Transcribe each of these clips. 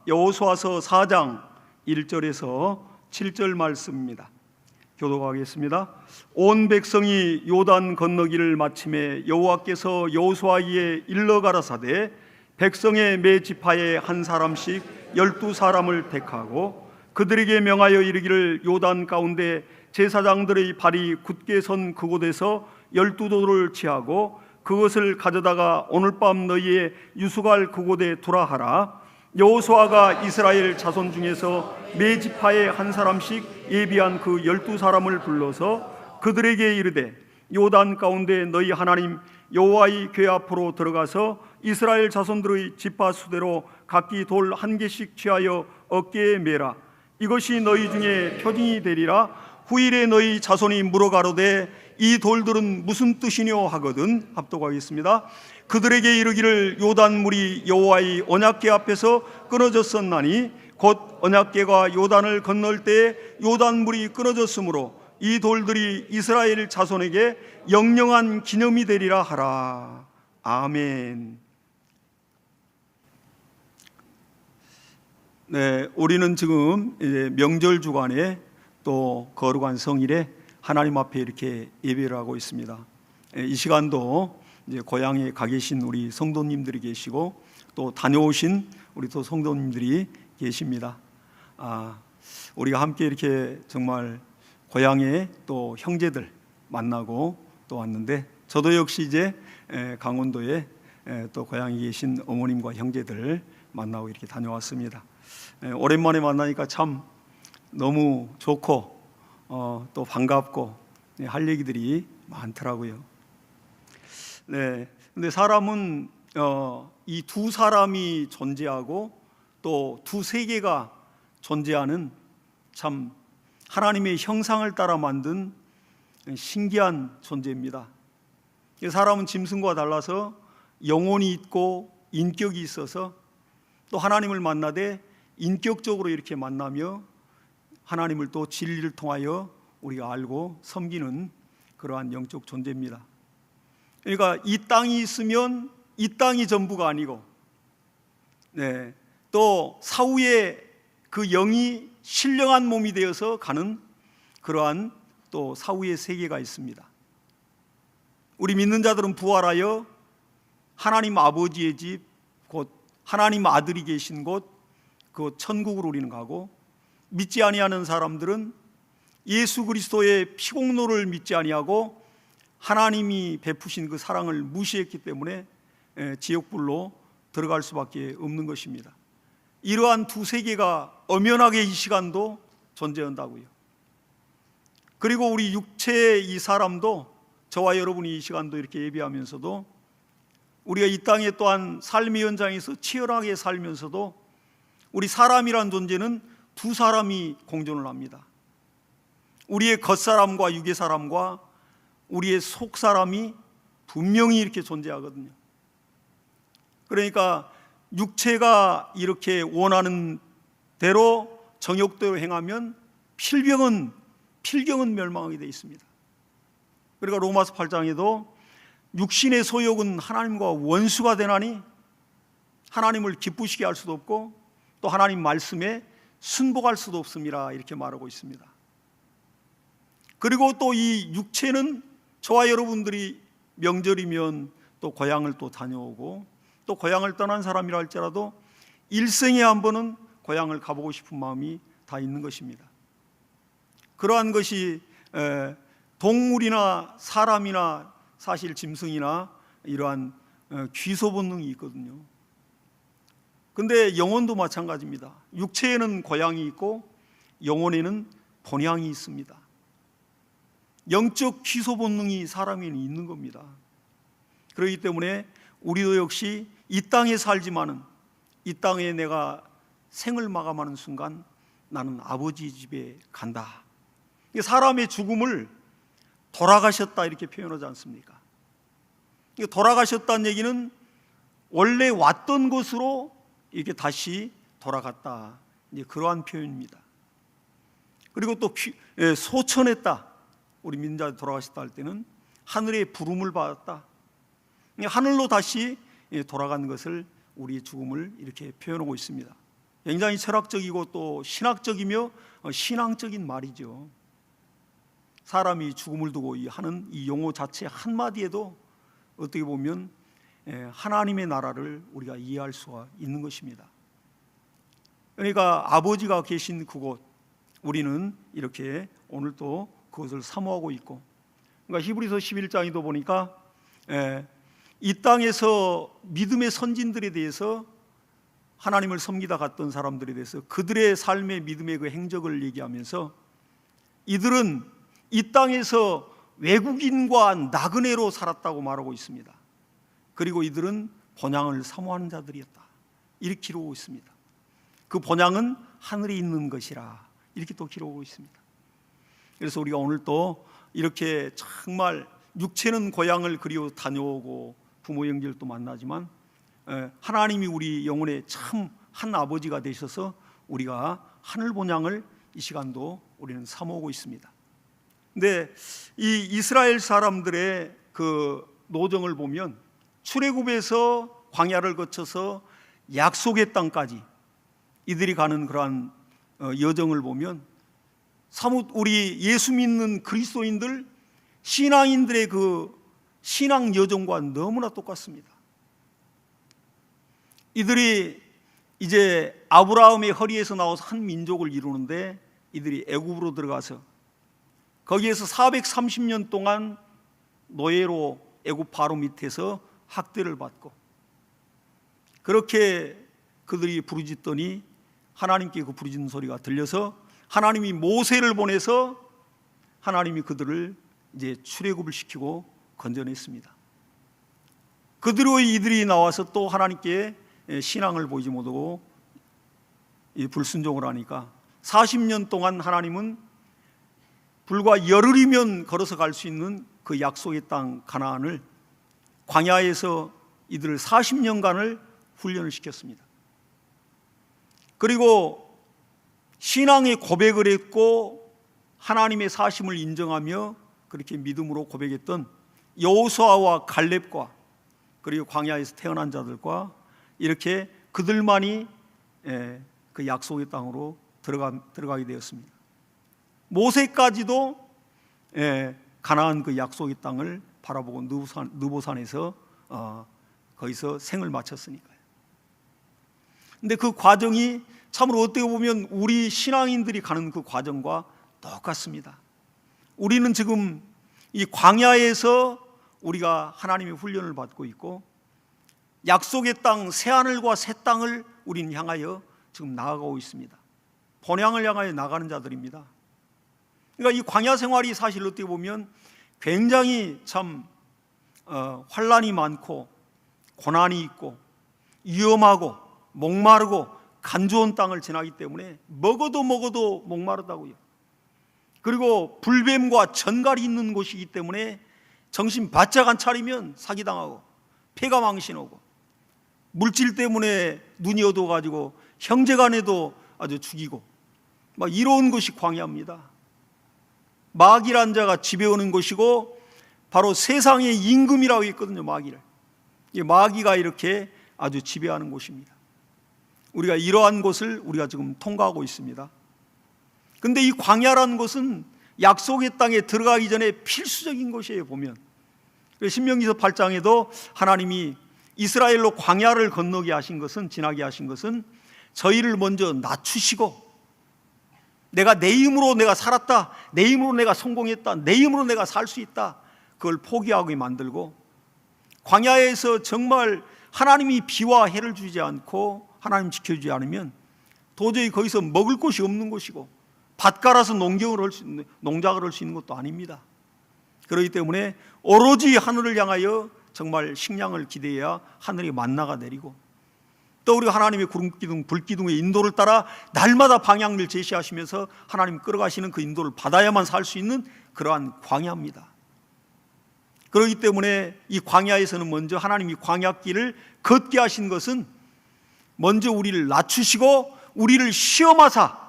여호수아서 4장 1절에서 7절 말씀입니다. 교독하겠습니다. 온 백성이 요단 건너기를 마침에 여호와께서 여호수아에게 일러 가라사대 백성의 매 지파에 한 사람씩 12사람을 택하고 그들에게 명하여 이르기를 요단 가운데 제사장들의 발이 굳게 선 그곳에서 12돌을 취하고 그것을 가져다가 오늘 밤 너희의 유숙할 그곳에 두라 하라. 여호수아가 이스라엘 자손 중에서 매 지파에 한 사람씩 예비한 그 12사람을 불러서 그들에게 이르되 요단 가운데 너희 하나님 여호와의 궤 앞으로 들어가서 이스라엘 자손들의 지파 수대로 각기 돌 한 개씩 취하여 어깨에 매라. 이것이 너희 중에 표징이 되리라. 후일에 너희 자손이 물어가로되 이 돌들은 무슨 뜻이뇨 하거든. 합독하겠습니다. 그들에게 이르기를 요단물이 여호와의 언약궤 앞에서 끊어졌었나니 곧 언약궤가 요단을 건널 때에 요단물이 끊어졌으므로 이 돌들이 이스라엘 자손에게 영영한 기념이 되리라 하라. 아멘. 네, 우리는 지금 이제 명절 주간에 또 거룩한 성일에 하나님 앞에 이렇게 예배를 하고 있습니다. 이 시간도 이제 고향에 가 계신 우리 성도님들이 계시고 또 다녀오신 우리 또 성도님들이 계십니다. 우리가 함께 이렇게 정말 고향에 또 형제들 만나고 또 왔는데 저도 역시 이제 강원도에 또 고향에 계신 어머님과 형제들 만나고 이렇게 다녀왔습니다. 오랜만에 만나니까 참 너무 좋고 또 반갑고 할 얘기들이 많더라고요. 네, 근데 사람은 이 두 사람이 존재하고 또 두 세계가 존재하는 참 하나님의 형상을 따라 만든 신기한 존재입니다. 사람은 짐승과 달라서 영혼이 있고 인격이 있어서 또 하나님을 만나되 인격적으로 이렇게 만나며 하나님을 또 진리를 통하여 우리가 알고 섬기는 그러한 영적 존재입니다. 그러니까 이 땅이 있으면 이 땅이 전부가 아니고 또 사후에 그 영이 신령한 몸이 되어서 가는 그러한 또 사후의 세계가 있습니다. 우리 믿는 자들은 부활하여 하나님 아버지의 집, 곧 하나님 아들이 계신 곳, 그 천국으로 우리는 가고, 믿지 아니하는 사람들은 예수 그리스도의 피공로를 믿지 아니하고 하나님이 베푸신 그 사랑을 무시했기 때문에 지옥불로 들어갈 수밖에 없는 것입니다. 이러한 두 세계가 엄연하게 이 시간도 존재한다고요. 그리고 우리 육체의 이 사람도, 저와 여러분이 이 시간도 이렇게 예배하면서도 우리가 이 땅에 또한 삶의 현장에서 치열하게 살면서도 우리 사람이란 존재는 두 사람이 공존을 합니다. 우리의 겉사람과 육의 사람과 우리의 속사람이 분명히 이렇게 존재하거든요. 그러니까 육체가 이렇게 원하는 대로 정욕대로 행하면 필경은 멸망하게 되어 있습니다. 그러니까 로마서 8장에도 육신의 소욕은 하나님과 원수가 되나니 하나님을 기쁘시게 할 수도 없고 또 하나님 말씀에 순복할 수도 없습니다, 이렇게 말하고 있습니다. 그리고 또 이 육체는 저와 여러분들이 명절이면 또 고향을 또 다녀오고 또 고향을 떠난 사람이라 할지라도 일생에 한 번은 고향을 가보고 싶은 마음이 다 있는 것입니다. 그러한 것이 동물이나 사람이나 사실 짐승이나 이러한 귀소 본능이 있거든요. 근데 영혼도 마찬가지입니다. 육체에는 고향이 있고 영혼에는 본향이 있습니다. 영적 귀소 본능이 사람에는 있는 겁니다. 그렇기 때문에 우리도 역시 이 땅에 살지만은 이 땅에 내가 생을 마감하는 순간 나는 아버지 집에 간다. 사람의 죽음을 돌아가셨다 이렇게 표현하지 않습니까? 돌아가셨다는 얘기는 원래 왔던 곳으로 이렇게 다시 돌아갔다, 이제 그러한 표현입니다. 그리고 또 소천했다. 우리 민자 돌아가셨다 할 때는 하늘의 부름을 받았다. 하늘로 다시 돌아가는 것을 우리의 죽음을 이렇게 표현하고 있습니다. 굉장히 철학적이고 또 신학적이며 신앙적인 말이죠. 사람이 죽음을 두고 하는 이 용어 자체 한마디에도 어떻게 보면 하나님의 나라를 우리가 이해할 수가 있는 것입니다. 그러니까 아버지가 계신 그곳, 우리는 이렇게 오늘 또 그것을 사모하고 있고, 그러니까 히브리서 11장에도 보니까 이 땅에서 믿음의 선진들에 대해서, 하나님을 섬기다 갔던 사람들에 대해서 그들의 삶의 믿음의 그 행적을 얘기하면서 이들은 이 땅에서 외국인과 나그네로 살았다고 말하고 있습니다. 그리고 이들은 본향을 사모하는 자들이었다, 이렇게 기록하고 있습니다. 그 본향은 하늘에 있는 것이라, 이렇게 또 기록하고 있습니다. 그래서 우리가 오늘 또 이렇게 정말 육체는 고향을 그리워 다녀오고 부모 형제들도 만나지만 하나님이 우리 영혼의 참 한 아버지가 되셔서 우리가 하늘 본향을 이 시간도 우리는 사모하고 있습니다. 근데 이 이스라엘 사람들의 그 노정을 보면 출애굽에서 광야를 거쳐서 약속의 땅까지 이들이 가는 그러한 여정을 보면 사뭇 우리 예수 믿는 그리스도인들, 신앙인들의 그 신앙 여정과 너무나 똑같습니다. 이들이 이제 아브라함의 허리에서 나와서 한 민족을 이루는데, 이들이 애굽으로 들어가서 거기에서 430년 동안 노예로 애굽 바로 밑에서 학대를 받고, 그렇게 그들이 부르짖더니 하나님께 그 부르짖는 소리가 들려서 하나님이 모세를 보내서 하나님이 그들을 이제 출애굽을 시키고 건져냈습니다. 그대로 이들이 나와서 또 하나님께 신앙을 보이지 못하고 불순종을 하니까 40년 동안 하나님은 불과 열흘이면 걸어서 갈 수 있는 그 약속의 땅 가나안을 광야에서 이들을 40년간을 훈련을 시켰습니다. 그리고 신앙의 고백을 했고 하나님의 사심을 인정하며 그렇게 믿음으로 고백했던 여호수아와 갈렙과 그리고 광야에서 태어난 자들과 이렇게 그들만이 그 약속의 땅으로 들어가게 되었습니다. 모세까지도 가나안 그 약속의 땅을 바라보고 느보산에서 거기서 생을 마쳤으니까요. 근데 그 과정이 참으로 어떻게 보면 우리 신앙인들이 가는 그 과정과 똑같습니다. 우리는 지금 이 광야에서 우리가 하나님의 훈련을 받고 있고 약속의 땅 새하늘과 새 땅을 우리는 향하여 지금 나아가고 있습니다. 본향을 향하여 나가는 자들입니다. 그러니까 이 광야 생활이 사실 어떻게 보면 굉장히 참 환난이 많고 고난이 있고 위험하고 목마르고 간좋은 땅을 지나기 때문에 먹어도 목마르다고요. 그리고 불뱀과 전갈이 있는 곳이기 때문에 정신 바짝 안 차리면 사기당하고 폐가 망신하고 물질 때문에 눈이 어두워가지고 형제간에도 아주 죽이고 막 이런 것이 광야입니다. 마귀란 자가 지배하는 것이고 바로 세상의 임금이라고 했거든요. 마귀를. 마귀가 이렇게 아주 지배하는 곳입니다. 우리가 이러한 곳을 우리가 지금 통과하고 있습니다. 근데 이 광야라는 것은 약속의 땅에 들어가기 전에 필수적인 것이에요. 보면 신명기서 8장에도 하나님이 이스라엘로 광야를 건너게 하신 것은, 지나게 하신 것은 저희를 먼저 낮추시고 내가 내 힘으로 내가 살았다, 내 힘으로 내가 성공했다, 내 힘으로 내가 살 수 있다, 그걸 포기하게 만들고 광야에서 정말 하나님이 비와 해를 주지 않고 하나님 지켜주지 않으면 도저히 거기서 먹을 것이 없는 것이고 밭 갈아서 농작을 할 수 있는 것도 아닙니다. 그렇기 때문에 오로지 하늘을 향하여 정말 식량을 기대해야 하늘이 만나가 내리고 또 우리가 하나님의 구름기둥, 불기둥의 인도를 따라 날마다 방향을 제시하시면서 하나님 끌어가시는 그 인도를 받아야만 살 수 있는 그러한 광야입니다. 그렇기 때문에 이 광야에서는 먼저 하나님이 광야길을 걷게 하신 것은 먼저 우리를 낮추시고 우리를 시험하사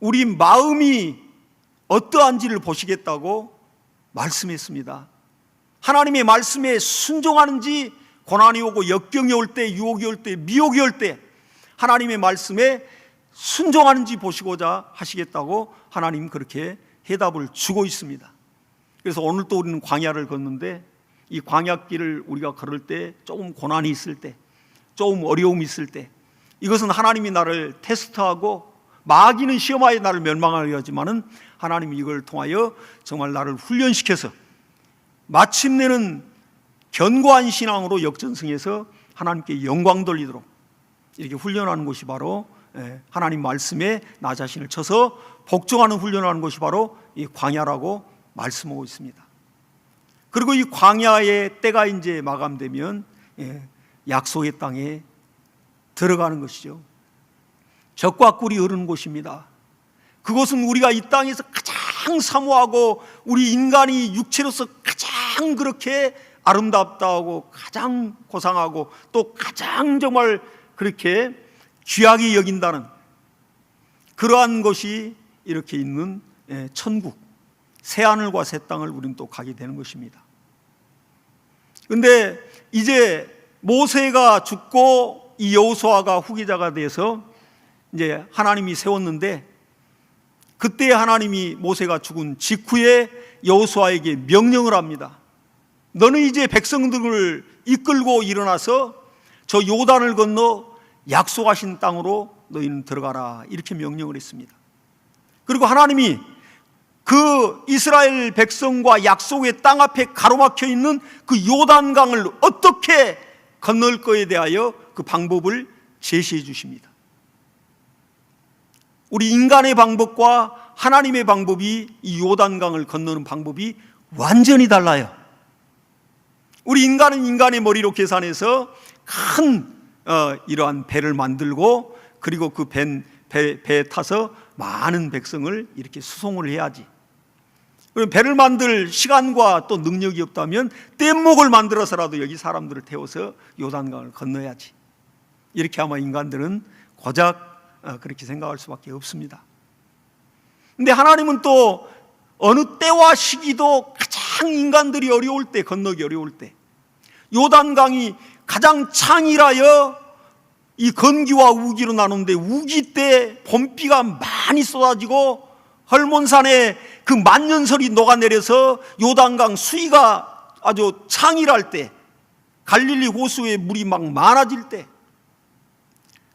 우리 마음이 어떠한지를 보시겠다고 말씀했습니다. 하나님의 말씀에 순종하는지 고난이 오고 역경이 올 때, 유혹이 올 때, 미혹이 올 때 하나님의 말씀에 순종하는지 보시고자 하시겠다고 하나님 그렇게 해답을 주고 있습니다. 그래서 오늘 또 우리는 광야를 걷는데, 이 광야길을 우리가 걸을 때 조금 고난이 있을 때, 조금 어려움이 있을 때, 이것은 하나님이 나를 테스트하고 마귀는 시험하여 나를 멸망하려 하지만은 하나님이 이걸 통하여 정말 나를 훈련시켜서 마침내는 견고한 신앙으로 역전승해서 하나님께 영광 돌리도록 이렇게 훈련하는 것이 바로 하나님 말씀에 나 자신을 쳐서 복종하는 훈련하는 것이 바로 이 광야라고 말씀하고 있습니다. 그리고 이 광야의 때가 이제 마감되면 약속의 땅에 들어가는 것이죠. 젖과 꿀이 흐르는 곳입니다. 그것은 우리가 이 땅에서 가장 사모하고 우리 인간이 육체로서 가장 그렇게 아름답다고 가장 고상하고 또 가장 정말 그렇게 귀하게 여긴다는 그러한 것이 이렇게 있는 천국, 새하늘과 새 땅을 우리는 또 가게 되는 것입니다. 그런데 이제 모세가 죽고 이 여호수아가 후계자가 돼서 이제 하나님이 세웠는데, 그때 하나님이 모세가 죽은 직후에 여호수아에게 명령을 합니다. 너는 이제 백성들을 이끌고 일어나서 저 요단을 건너 약속하신 땅으로 너희는 들어가라, 이렇게 명령을 했습니다. 그리고 하나님이 그 이스라엘 백성과 약속의 땅 앞에 가로막혀 있는 그 요단강을 어떻게 건널 거에 대하여 그 방법을 제시해 주십니다. 우리 인간의 방법과 하나님의 방법이, 이 요단강을 건너는 방법이 완전히 달라요. 우리 인간은 인간의 머리로 계산해서 큰 이러한 배를 만들고, 그리고 그 배에 타서 많은 백성을 이렇게 수송을 해야지. 그럼 배를 만들 시간과 또 능력이 없다면 뗏목을 만들어서라도 여기 사람들을 태워서 요단강을 건너야지. 이렇게 아마 인간들은 고작 그렇게 생각할 수밖에 없습니다. 근데 하나님은 또 어느 때와 시기도 가장 인간들이 어려울 때, 건너기 어려울 때, 요단강이 가장 창이라여 이 건기와 우기로 나누는데, 우기 때 봄비가 많이 쏟아지고 헐몬산에 그 만년설이 녹아내려서 요단강 수위가 아주 창이랄 때, 갈릴리 호수에 물이 막 많아질 때,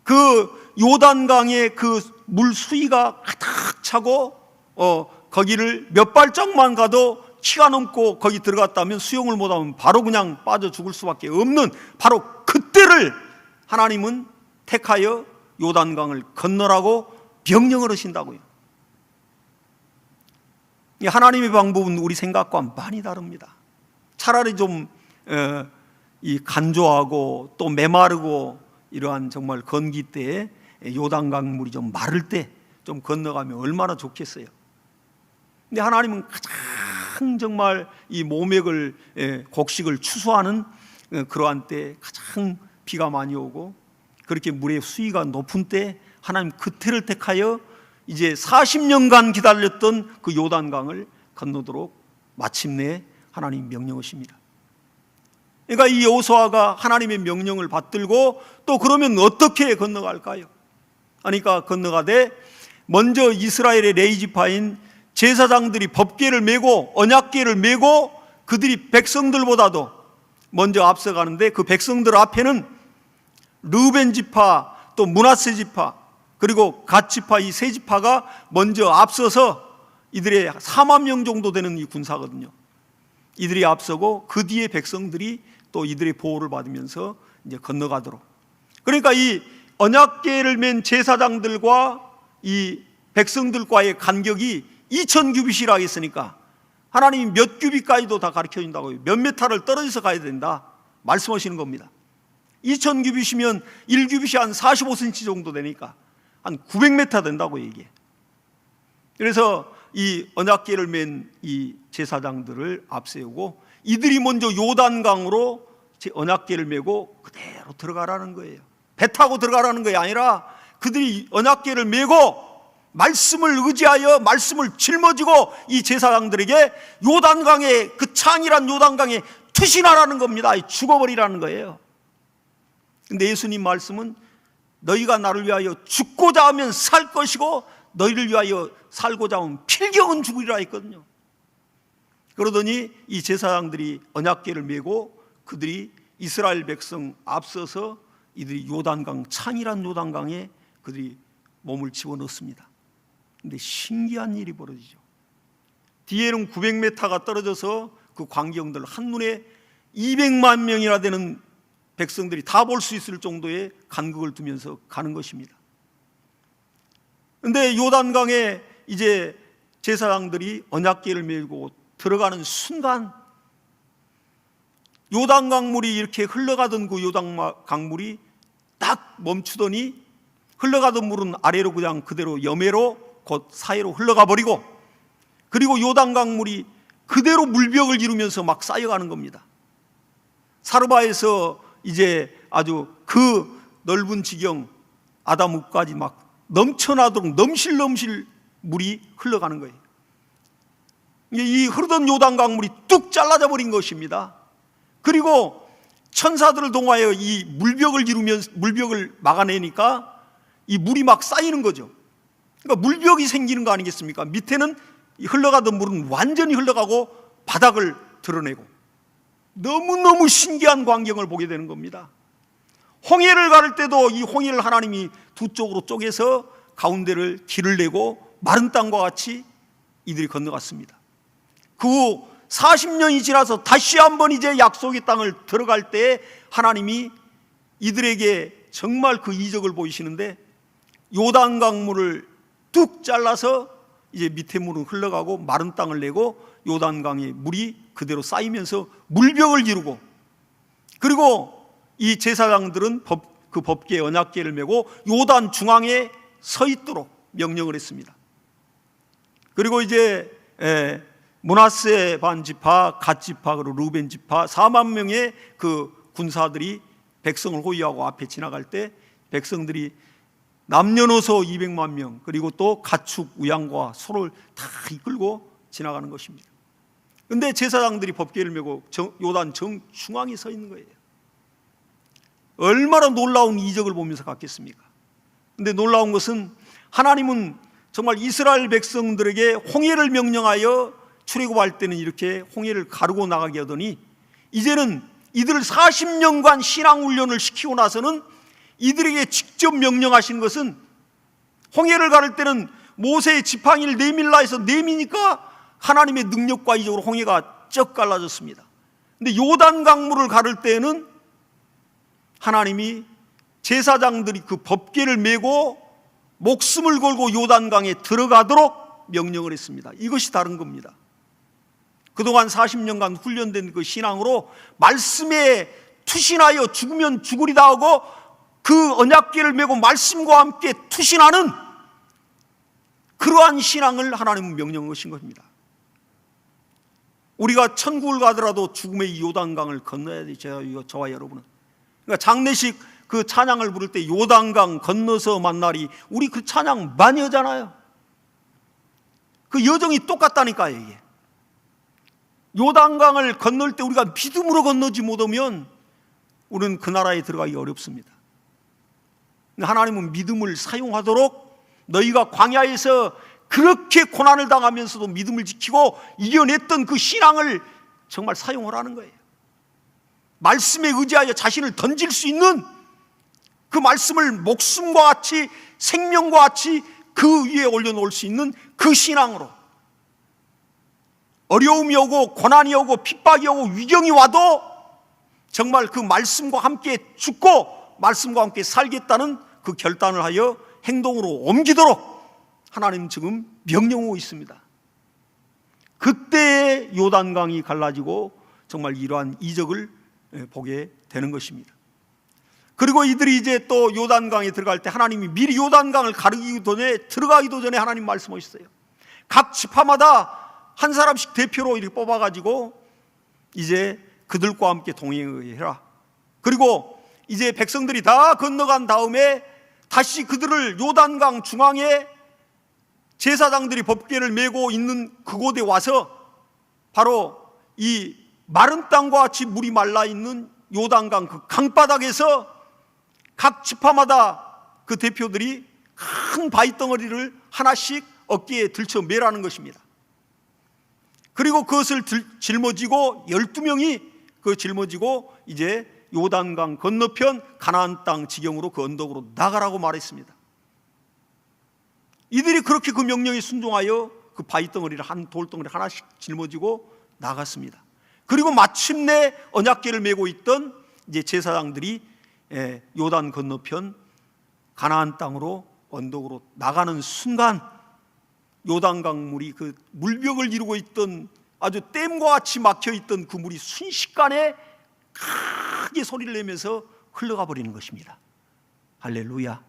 그 요단강의 그 물 수위가 가득 차고 거기를 몇 발짝만 가도 키가 넘고 거기 들어갔다면 수영을 못하면 바로 그냥 빠져 죽을 수밖에 없는 바로 그때를 하나님은 택하여 요단강을 건너라고 명령을 하신다고요. 하나님의 방법은 우리 생각과 많이 다릅니다. 차라리 좀 이 간조하고 또 메마르고 이러한 정말 건기 때에 요단강 물이 좀 마를 때 좀 건너가면 얼마나 좋겠어요. 근데 하나님은 가장 정말 이 모맥을 곡식을 추수하는 그러한 때 가장 비가 많이 오고 그렇게 물의 수위가 높은 때 하나님 그 때를 택하여 이제 40년간 기다렸던 그 요단강을 건너도록 마침내 하나님 명령하십니다. 그러니까 이 여호수아가 하나님의 명령을 받들고 또 그러면 어떻게 건너갈까요? 그러니까 건너가되 먼저 이스라엘의 레위지파인 제사장들이 법궤를 메고 언약궤를 메고 그들이 백성들보다도 먼저 앞서가는데, 그 백성들 앞에는 르우벤 지파 또 므낫세 지파 그리고 갓 지파, 이 세 지파가 먼저 앞서서 이들의 4만 명 정도 되는 이 군사거든요. 이들이 앞서고 그 뒤에 백성들이 또 이들의 보호를 받으면서 이제 건너가도록. 그러니까 이 언약궤를 맨 제사장들과 이 백성들과의 간격이 2000규빗이라 했으니까 하나님이 몇 규빗까지도 다 가르쳐 준다고요. 몇 메타를 떨어져서 가야 된다 말씀하시는 겁니다. 2000규빗이면 1규빗이 한 45cm 정도 되니까 한 900m 된다고요, 이게. 그래서 이 언약궤를 맨 이 제사장들을 앞세우고 이들이 먼저 요단강으로 언약궤를 메고 그대로 들어가라는 거예요. 배 타고 들어가라는 게 아니라 그들이 언약궤를 메고 말씀을 의지하여 말씀을 짊어지고 이 제사장들에게 요단강에, 그 창이란 요단강에 투신하라는 겁니다. 죽어버리라는 거예요. 근데 예수님 말씀은 너희가 나를 위하여 죽고자 하면 살 것이고 너희를 위하여 살고자 하면 필경은 죽으리라 했거든요. 그러더니 이 제사장들이 언약궤를 메고 그들이 이스라엘 백성 앞서서 이들이 요단강, 창이란 요단강에 그들이 몸을 집어넣습니다. 근데 신기한 일이 벌어지죠. 뒤에는 900m가 떨어져서 그 광경들 한눈에 200만 명이나 되는 백성들이 다 볼 수 있을 정도의 간극을 두면서 가는 것입니다. 그런데 요단강에 이제 제사장들이 언약궤를 메고 들어가는 순간 요단강물이 이렇게 흘러가던 그 요단강물이 딱 멈추더니 흘러가던 물은 아래로 그냥 그대로 여매로 곧 사해로 흘러가 버리고, 그리고 요단강물이 그대로 물벽을 이루면서 막 쌓여가는 겁니다. 사르바에서 이제 아주 그 넓은 지경 아담우까지 막 넘쳐나도록 넘실넘실 물이 흘러가는 거예요. 이 흐르던 요단강물이 뚝 잘라져 버린 것입니다. 그리고 천사들을 동하여 이 물벽을 이루면서 물벽을 막아내니까 이 물이 막 쌓이는 거죠. 그러니까 물벽이 생기는 거 아니겠습니까? 밑에는 흘러가던 물은 완전히 흘러가고 바닥을 드러내고, 너무너무 신기한 광경을 보게 되는 겁니다. 홍해를 가를 때도 이 홍해를 하나님이 두 쪽으로 쪼개서 가운데를 길을 내고 마른 땅과 같이 이들이 건너갔습니다. 그 후 40년이 지나서 다시 한번 이제 약속의 땅을 들어갈 때 하나님이 이들에게 정말 그 이적을 보이시는데, 요단강물을 뚝 잘라서 이제 밑에 물은 흘러가고 마른 땅을 내고 요단강의 물이 그대로 쌓이면서 물벽을 이루고, 그리고 이 제사장들은 그 법궤 언약궤를 메고 요단 중앙에 서 있도록 명령을 했습니다. 그리고 이제 므낫세 반 지파, 갓 지파, 그리고 루벤 지파 4만 명의 그 군사들이 백성을 호위하고 앞에 지나갈 때 백성들이 남녀노소 200만 명, 그리고 또 가축, 우양과 소를 다 이끌고 지나가는 것입니다. 그런데 제사장들이 법궤를 메고 요단 정중앙에 서 있는 거예요. 얼마나 놀라운 이적을 보면서 갔겠습니까? 그런데 놀라운 것은 하나님은 정말 이스라엘 백성들에게 홍해를 명령하여 출애굽할 때는 이렇게 홍해를 가르고 나가게 하더니, 이제는 이들을 40년간 신앙훈련을 시키고 나서는 이들에게 직접 명령하신 것은, 홍해를 가를 때는 모세의 지팡이를 내밀라 해서 내미니까 하나님의 능력과 이적으로 홍해가 쩍 갈라졌습니다. 그런데 요단 강물을 가를 때에는 하나님이 제사장들이 그 법궤를 메고 목숨을 걸고 요단강에 들어가도록 명령을 했습니다. 이것이 다른 겁니다. 그동안 40년간 훈련된 그 신앙으로 말씀에 투신하여 죽으면 죽으리다 하고 그 언약궤를 메고 말씀과 함께 투신하는 그러한 신앙을 하나님은 명령하신 것입니다. 우리가 천국을 가더라도 죽음의 이 요단강을 건너야 되죠, 저와 여러분은. 그러니까 장례식 그 찬양을 부를 때 요단강 건너서 만나리, 우리 그 찬양 많이 하잖아요. 그 여정이 똑같다니까요. 이게 요단강을 건널 때 우리가 믿음으로 건너지 못하면 우리는 그 나라에 들어가기 어렵습니다. 하나님은 믿음을 사용하도록 너희가 광야에서 그렇게 고난을 당하면서도 믿음을 지키고 이겨냈던 그 신앙을 정말 사용하라는 거예요. 말씀에 의지하여 자신을 던질 수 있는 그 말씀을 목숨과 같이 생명과 같이 그 위에 올려놓을 수 있는 그 신앙으로, 어려움이 오고 고난이 오고 핍박이 오고 위경이 와도 정말 그 말씀과 함께 죽고 말씀과 함께 살겠다는 그 결단을 하여 행동으로 옮기도록 하나님 지금 명령하고 있습니다. 그때의 요단강이 갈라지고 정말 이러한 이적을 보게 되는 것입니다. 그리고 이들이 이제 또 요단강에 들어갈 때 하나님이 미리 요단강을 가르기도 전에, 들어가기도 전에 하나님 말씀하셨어요. 각 지파마다 한 사람씩 대표로 이렇게 뽑아가지고 이제 그들과 함께 동행해라. 그리고 이제 백성들이 다 건너간 다음에 다시 그들을 요단강 중앙에 제사장들이 법궤를 메고 있는 그곳에 와서 바로 이 마른 땅과 같이 물이 말라 있는 요단강 그 강바닥에서 각 지파마다 그 대표들이 큰 바위 덩어리를 하나씩 어깨에 들쳐 매라는 것입니다. 그리고 그것을 짊어지고 12명이 그 짊어지고 이제 요단강 건너편 가나안 땅 지경으로 그 언덕으로 나가라고 말했습니다. 이들이 그렇게 그 명령에 순종하여 그 바위 덩어리를 돌덩어리 하나씩 짊어지고 나갔습니다. 그리고 마침내 언약궤를 메고 있던 이제 제사장들이 요단 건너편 가나안 땅으로 언덕으로 나가는 순간 요단강 물이 그 물벽을 이루고 있던 아주 댐과 같이 막혀 있던 그 물이 순식간에 크게 소리를 내면서 흘러가 버리는 것입니다. 할렐루야.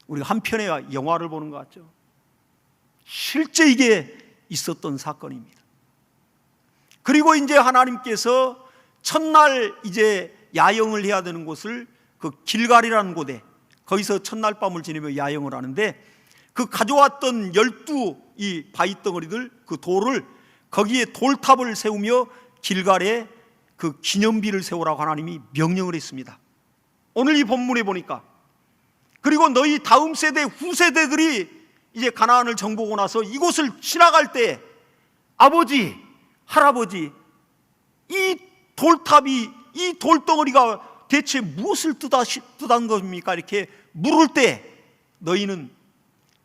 우리가 한 편의 영화를 보는 것 같죠? 실제 이게 있었던 사건입니다. 그리고 이제 하나님께서 첫날 이제 야영을 해야 되는 곳을 그 길갈이라는 곳에 거기서 첫날 밤을 지내며 야영을 하는데 그 가져왔던 12이 바위 덩어리들 그 돌을 거기에 돌탑을 세우며 길갈에 그 기념비를 세우라고 하나님이 명령을 했습니다. 오늘 이 본문에 보니까 그리고 너희 다음 세대 후세대들이 이제 가나안을 정복하고 나서 이곳을 지나갈 때 아버지, 할아버지 이 돌탑이 이 돌덩어리가 대체 무엇을 뜻한 겁니까? 이렇게 물을 때 너희는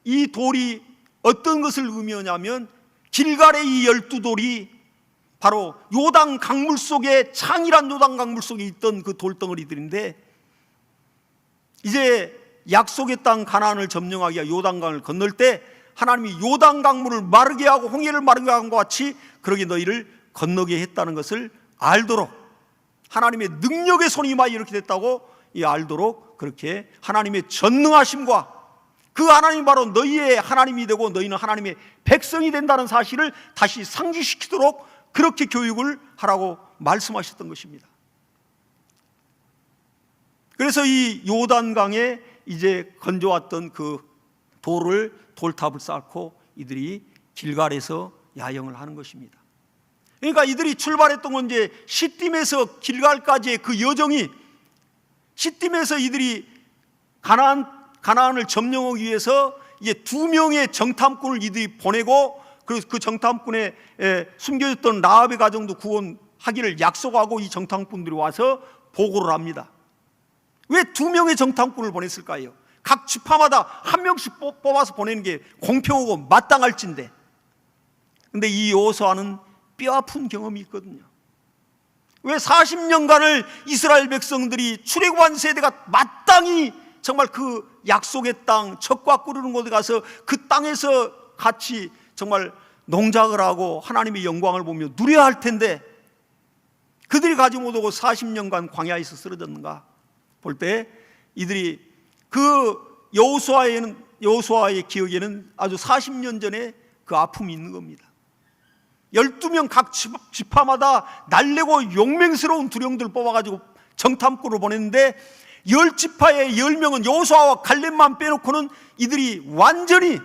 이 돌이 어떤 것을 의미하냐면 길갈의 이 12돌이 바로 요단 강물 속에 창이란 요단 강물 속에 있던 그 돌덩어리들인데 이제 약속의 땅 가나안을 점령하기 위해 요단강을 건널 때 하나님이 요단 강물을 마르게 하고 홍해를 마르게 한 것 같이 그러게 너희를 건너게 했다는 것을 알도록 하나님의 능력의 손이 임하여 이렇게 됐다고 알도록 그렇게 하나님의 전능하심과 그 하나님이 바로 너희의 하나님이 되고 너희는 하나님의 백성이 된다는 사실을 다시 상기시키도록 그렇게 교육을 하라고 말씀하셨던 것입니다. 그래서 이 요단강에 이제 건져왔던 그 돌탑을 쌓고 이들이 길갈에서 야영을 하는 것입니다. 그러니까 이들이 출발했던 건 이제 시딤에서 길갈까지의 그 여정이 시딤에서 이들이 가나안을 점령하기 위해서 이제 2명의 정탐꾼을 이들이 보내고 그래서 그 정탐꾼에 숨겨졌던 라합의 가정도 구원하기를 약속하고 이 정탐꾼들이 와서 보고를 합니다. 왜 2명의 정탐꾼을 보냈을까요? 각 지파마다 한 명씩 뽑아서 보내는 게 공평하고 마땅할진데 근데 이 여호수아는 뼈아픈 경험이 있거든요. 왜 40년간을 이스라엘 백성들이 출애굽한 세대가 마땅히 정말 그 약속의 땅 젖과 꿀르는 곳에 가서 그 땅에서 같이 정말 농작을 하고 하나님의 영광을 보며 누려야 할 텐데 그들이 가지 못하고 40년간 광야에서 쓰러졌는가 볼 때 이들이 그 여호수아의 기억에는 아주 40년 전에 그 아픔이 있는 겁니다. 12명 각 지파마다 날래고 용맹스러운 두령들 뽑아가지고 정탐꾼으로 보냈는데 10지파의 10명은 여호수아와 갈렙만 빼놓고는 이들이 완전히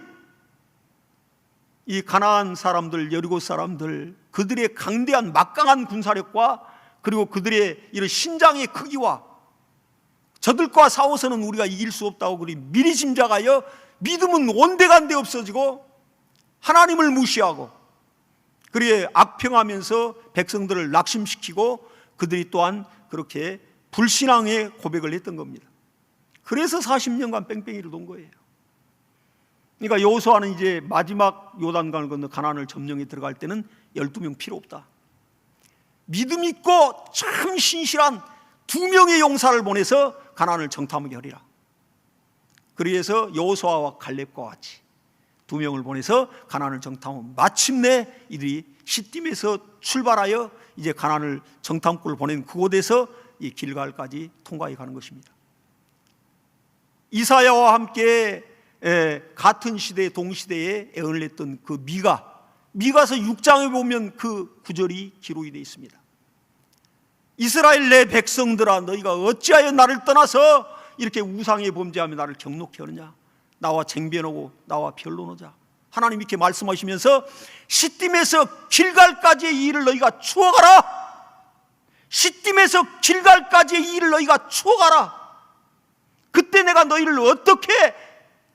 이 가나안 사람들, 여리고 사람들 그들의 강대한 막강한 군사력과 그리고 그들의 이런 신장의 크기와 저들과 싸워서는 우리가 이길 수 없다고 그리 미리 짐작하여 믿음은 온데간데 없어지고 하나님을 무시하고 그리에 악평하면서 백성들을 낙심시키고 그들이 또한 그렇게 불신앙의 고백을 했던 겁니다. 그래서 40년간 뺑뺑이를 돈 거예요. 그러니까 여호수아는 이제 마지막 요단강을 건너 가나안을 점령해 들어갈 때는 12명 필요 없다. 믿음 있고 참 신실한 2명의 용사를 보내서 가나안을 정탐하게 하리라. 그래서 여호수아와 갈렙과 같이 2명을 보내서 가나안을 정탐하고 마침내 이들이 시딤에서 출발하여 이제 가나안을 정탐꾼을 보낸 그곳에서 이 길갈까지 통과해 가는 것입니다. 이사야와 함께 같은 시대 동시대에 애언을 했던 그 미가서 6장에 보면 그 구절이 기록이 되어 있습니다. 이스라엘 내 백성들아 너희가 어찌하여 나를 떠나서 이렇게 우상에 범죄하며 나를 경록케 하느냐 나와 쟁변하고 나와 변론하자. 하나님 이렇게 말씀하시면서 시딤에서 길갈까지의 일을 너희가 추억하라. 시딤에서 길갈까지의 일을 너희가 추억하라. 그때 내가 너희를 어떻게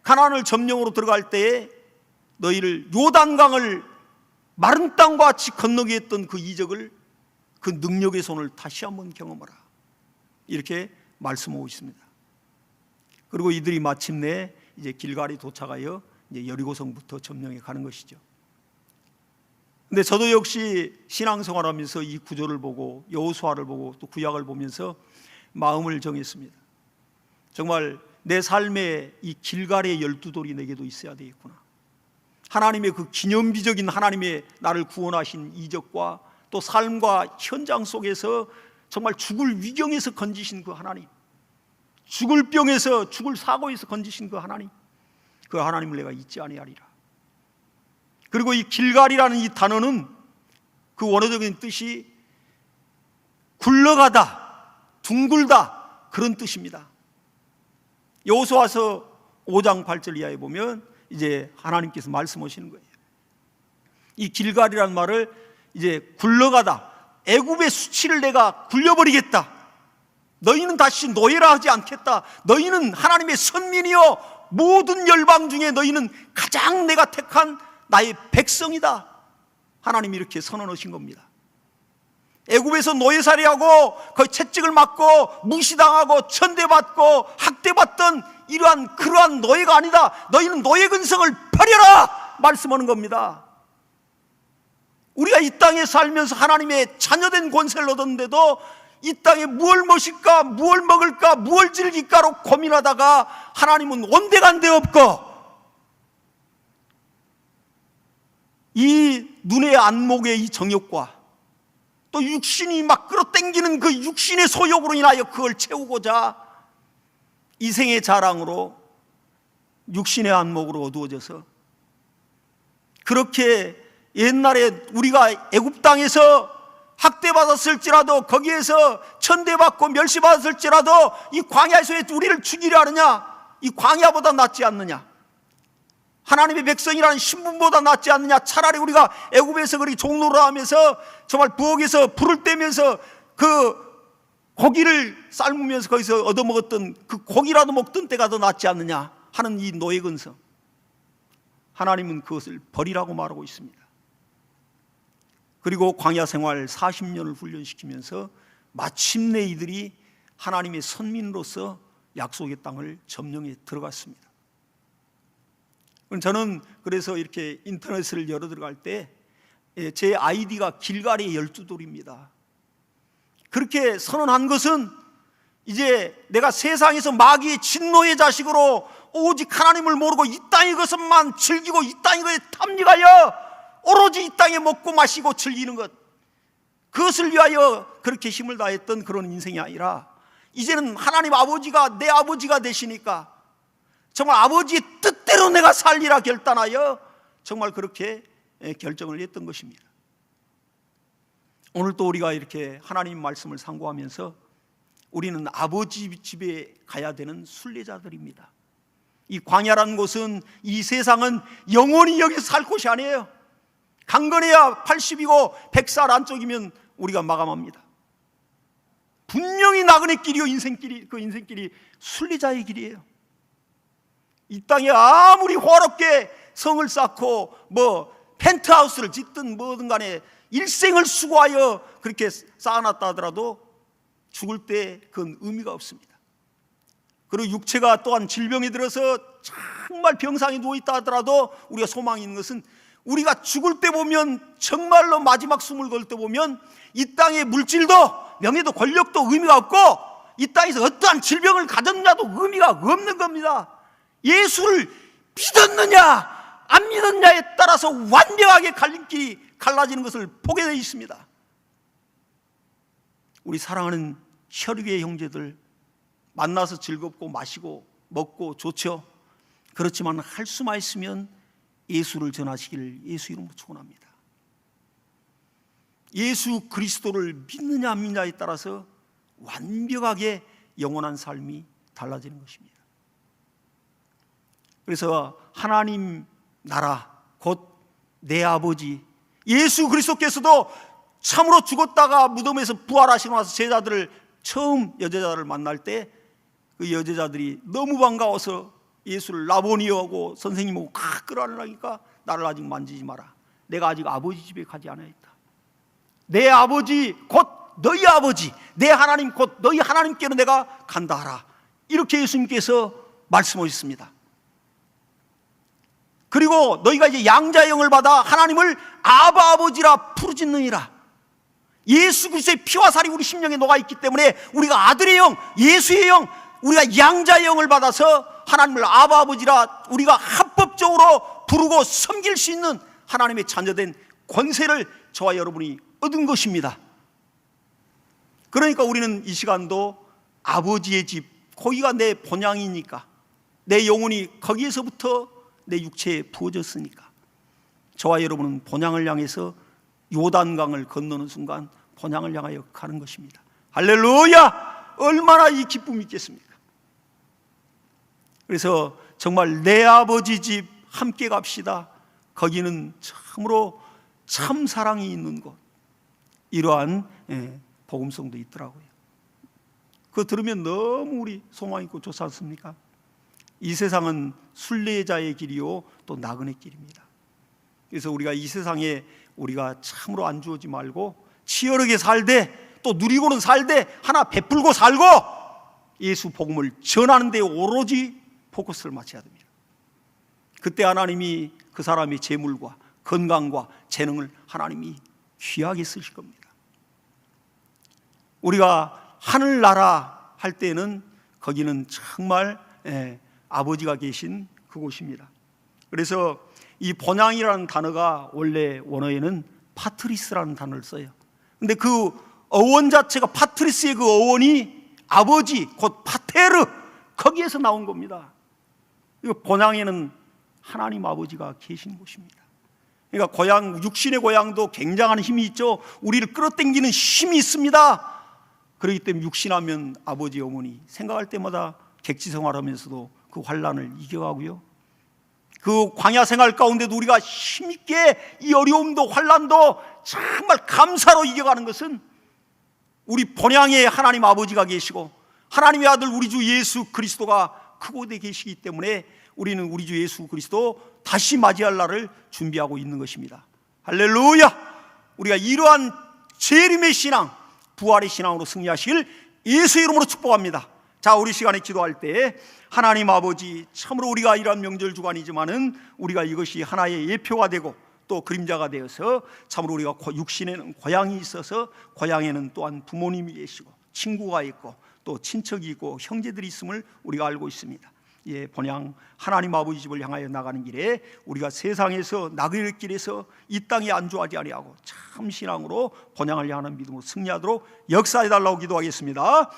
가나안을 점령으로 들어갈 때에 너희를 요단강을 마른 땅과 같이 건너게 했던 그 이적을, 그 능력의 손을 다시 한번 경험하라, 이렇게 말씀하고 있습니다. 그리고 이들이 마침내 이제 길갈에 도착하여 이제 여리고성부터 점령해 가는 것이죠. 근데 저도 역시 신앙생활하면서 이 구절을 보고 여호수아를 보고 또 구약을 보면서 마음을 정했습니다. 정말 내 삶에 이 길갈의 12돌이 내게도 있어야 되겠구나. 하나님의 그 기념비적인 하나님의 나를 구원하신 이적과 또 삶과 현장 속에서 정말 죽을 위경에서 건지신 그 하나님, 죽을 병에서, 죽을 사고에서 건지신 그 하나님, 그 하나님을 내가 잊지 아니하리라. 그리고 이 길갈이라는 이 단어는 그 원어적인 뜻이 굴러가다, 둥글다, 그런 뜻입니다. 여호수아서 5장 8절 이하에 보면 이제 하나님께서 말씀하시는 거예요. 이 길갈이라는 말을 이제 굴러가다, 애굽의 수치를 내가 굴려버리겠다, 너희는 다시 노예라 하지 않겠다, 너희는 하나님의 선민이요 모든 열방 중에 너희는 가장 내가 택한 나의 백성이다, 하나님이 이렇게 선언하신 겁니다. 애굽에서 노예살이하고 거의 채찍을 맞고 무시당하고 천대받고 학대받던 그러한 노예가 아니다, 너희는 노예 근성을 버려라 말씀하는 겁니다. 우리가 이 땅에 살면서 하나님의 자녀된 권세를 얻었는데도 이 땅에 무엇을 마실까, 무엇을 먹을까, 무엇을 즐길까로 고민하다가 하나님은 온데간데 없고 이 눈의 안목의 이 정욕과 또 육신이 막 끌어당기는 그 육신의 소욕으로 인하여 그걸 채우고자 이생의 자랑으로 육신의 안목으로 어두워져서, 그렇게 옛날에 우리가 애굽 땅에서 학대받았을지라도, 거기에서 천대받고 멸시받았을지라도 이 광야에서 우리를 죽이려 하느냐, 이 광야보다 낫지 않느냐, 하나님의 백성이라는 신분보다 낫지 않느냐, 차라리 우리가 애굽에서 그리 종로를 하면서 정말 부엌에서 불을 떼면서 그 고기를 삶으면서 거기서 얻어먹었던 그 고기라도 먹던 때가 더 낫지 않느냐 하는 이 노예 근성, 하나님은 그것을 버리라고 말하고 있습니다. 그리고 광야 생활 40년을 훈련시키면서 마침내 이들이 하나님의 선민으로서 약속의 땅을 점령해 들어갔습니다. 저는 그래서 이렇게 인터넷을 열어 들어갈 때 제 아이디가 길갈의 12돌입니다. 그렇게 선언한 것은 이제 내가 세상에서 마귀의 진노의 자식으로 오직 하나님을 모르고 이 땅의 것만 즐기고 이 땅의 것에 탐닉하여 오로지 이 땅에 먹고 마시고 즐기는 것, 그것을 위하여 그렇게 힘을 다했던 그런 인생이 아니라 이제는 하나님 아버지가 내 아버지가 되시니까 정말 아버지의 뜻대로 내가 살리라 결단하여 정말 그렇게 결정을 했던 것입니다. 오늘 또 우리가 이렇게 하나님 말씀을 상고하면서 우리는 아버지 집에 가야 되는 순례자들입니다. 이 광야라는 곳은, 이 세상은 영원히 여기서 살 곳이 아니에요. 강건해야 80이고 100살 안쪽이면 우리가 마감합니다. 분명히 나그네 길이요, 인생길이, 그 인생길이 순례자의 길이에요. 이 땅에 아무리 호화롭게 성을 쌓고 뭐 펜트하우스를 짓든 뭐든 간에 일생을 수고하여 그렇게 쌓아놨다 하더라도 죽을 때 그건 의미가 없습니다. 그리고 육체가 또한 질병에 들어서 정말 병상에 누워있다 하더라도 우리가 소망이 있는 것은, 우리가 죽을 때 보면, 정말로 마지막 숨을 걸 때 보면 이 땅의 물질도 명예도 권력도 의미가 없고 이 땅에서 어떠한 질병을 가졌냐도 의미가 없는 겁니다. 예수를 믿었느냐 안 믿었냐에 따라서 완벽하게 갈림길이 갈라지는 것을 보게 되어 있습니다. 우리 사랑하는 혈육의 형제들, 만나서 즐겁고 마시고 먹고 좋죠. 그렇지만 할 수만 있으면 예수를 전하시기를 예수 이름으로 축원합니다. 예수 그리스도를 믿느냐 안 믿느냐에 따라서 완벽하게 영원한 삶이 달라지는 것입니다. 그래서 하나님 나라, 곧 내 아버지 예수 그리스도께서도 참으로 죽었다가 무덤에서 부활하시고 나서 제자들을 처음 여제자를 만날 때 그 여제자들이 너무 반가워서 예수를 라보니하고 선생님하고 끌어안으니까 나를 아직 만지지 마라. 내가 아직 아버지 집에 가지 않았다. 내 아버지 곧 너희 아버지, 내 하나님 곧 너희 하나님께로 내가 간다 하라. 이렇게 예수님께서 말씀하셨습니다. 그리고 너희가 이제 양자의 영을 받아 하나님을 아바 아버지라 부르짖느니라. 예수 그리스도의 피와 살이 우리 심령에 녹아있기 때문에 우리가 아들의 영, 예수의 영, 우리가 양자의 영을 받아서 하나님을 아바 아버지라 우리가 합법적으로 부르고 섬길 수 있는 하나님의 자녀된 권세를 저와 여러분이 얻은 것입니다. 그러니까 우리는 이 시간도 아버지의 집, 거기가 내 본향이니까, 내 영혼이 거기에서부터 내 육체에 부어졌으니까 저와 여러분은 본향을 향해서 요단강을 건너는 순간 본향을 향하여 가는 것입니다. 할렐루야! 얼마나 이 기쁨이 있겠습니까? 그래서 정말 내 아버지 집 함께 갑시다. 거기는 참으로 참 사랑이 있는 곳, 이러한 복음성도 있더라고요. 그거 들으면 너무 우리 소망 있고 좋지 않습니까? 이 세상은 순례자의 길이요 또 나그네 길입니다. 그래서 우리가 이 세상에 우리가 참으로 안 주어지 말고 치열하게 살되 또 누리고는 살되 하나 베풀고 살고 예수 복음을 전하는 데 오로지 포커스를 맞춰야 됩니다. 그때 하나님이 그 사람의 재물과 건강과 재능을 하나님이 귀하게 쓰실 겁니다. 우리가 하늘나라 할 때는 거기는 정말 아버지가 계신 그곳입니다. 그래서 이 본향이라는 단어가 원래 원어에는 파트리스라는 단어를 써요. 근데 그 어원 자체가 파트리스의 그 어원이 아버지 곧 파테르, 거기에서 나온 겁니다. 본향에는 하나님 아버지가 계신 곳입니다. 그러니까 고향, 육신의 고향도 굉장한 힘이 있죠. 우리를 끌어당기는 힘이 있습니다. 그렇기 때문에 육신하면 아버지 어머니 생각할 때마다 객지생활하면서도 그 환난을 이겨가고요, 그 광야 생활 가운데도 우리가 힘있게 이 어려움도 환난도 정말 감사로 이겨가는 것은 우리 본향에 하나님 아버지가 계시고 하나님의 아들 우리 주 예수 그리스도가 그곳에 계시기 때문에 우리는 우리 주 예수 그리스도 다시 맞이할 날을 준비하고 있는 것입니다. 할렐루야! 우리가 이러한 재림의 신앙, 부활의 신앙으로 승리하실 예수의 이름으로 축복합니다. 자, 우리 시간에 기도할 때 하나님 아버지, 참으로 우리가 이러한 명절 주간이지만은 우리가 이것이 하나의 예표가 되고 또 그림자가 되어서 참으로 우리가 육신에는 고향이 있어서 고향에는 또한 부모님이 계시고 친구가 있고 또 친척이 있고 형제들이 있음을 우리가 알고 있습니다. 예, 본향 하나님 아버지 집을 향하여 나가는 길에 우리가 세상에서 나그네 길에서 이 땅에 안주하지 아니하고 참 신앙으로 본향을 향하는 믿음으로 승리하도록 역사해 달라고 기도하겠습니다.